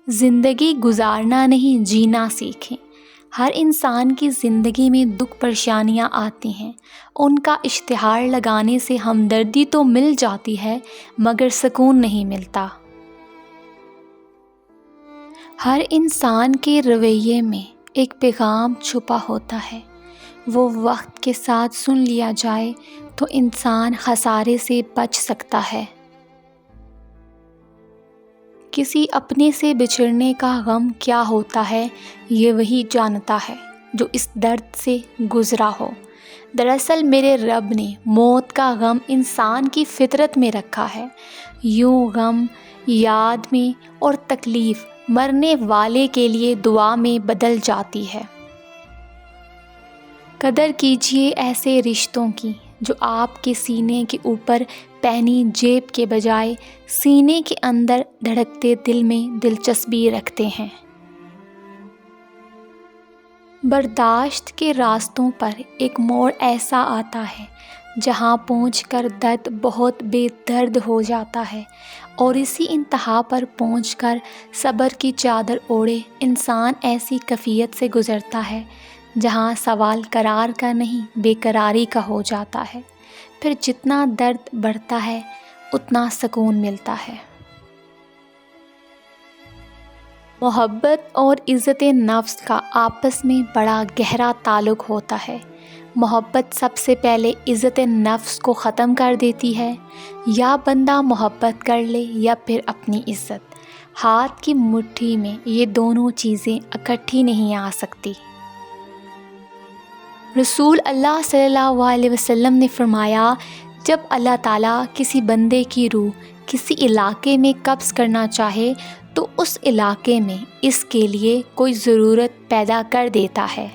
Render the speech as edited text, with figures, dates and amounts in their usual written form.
زندگی گزارنا نہیں جینا سیکھیں۔ ہر انسان کی زندگی میں دکھ پریشانیاں آتی ہیں، ان کا اشتہار لگانے سے ہمدردی تو مل جاتی ہے مگر سکون نہیں ملتا۔ ہر انسان کے رویے میں ایک پیغام چھپا ہوتا ہے، وہ وقت کے ساتھ سن لیا جائے تو انسان خسارے سے بچ سکتا ہے۔ کسی اپنے سے بچھڑنے کا غم کیا ہوتا ہے یہ وہی جانتا ہے جو اس درد سے گزرا ہو۔ دراصل میرے رب نے موت کا غم انسان کی فطرت میں رکھا ہے۔ یوں غم یاد میں اور تکلیف مرنے والے کے لیے دعا میں بدل جاتی ہے۔ قدر کیجیے ایسے رشتوں کی جو آپ کے سینے کے اوپر پہنی جیب کے بجائے سینے کے اندر دھڑکتے دل میں دلچسپی رکھتے ہیں۔ برداشت کے راستوں پر ایک موڑ ایسا آتا ہے جہاں پہنچ کر درد بہت بے درد ہو جاتا ہے، اور اسی انتہا پر پہنچ کر صبر کی چادر اوڑھے انسان ایسی کیفیت سے گزرتا ہے جہاں سوال قرار کا نہیں بے قراری کا ہو جاتا ہے۔ پھر جتنا درد بڑھتا ہے اتنا سکون ملتا ہے۔ محبت اور عزت نفس کا آپس میں بڑا گہرا تعلق ہوتا ہے۔ محبت سب سے پہلے عزت نفس کو ختم کر دیتی ہے۔ یا بندہ محبت کر لے یا پھر اپنی عزت، ہاتھ کی مٹھی میں یہ دونوں چیزیں اکٹھی نہیں آ سکتی۔ رسول اللہ صلی اللہ علیہ وسلم نے فرمایا، جب اللہ تعالیٰ کسی بندے کی روح کسی علاقے میں قبض کرنا چاہے تو اس علاقے میں اس کے لیے کوئی ضرورت پیدا کر دیتا ہے۔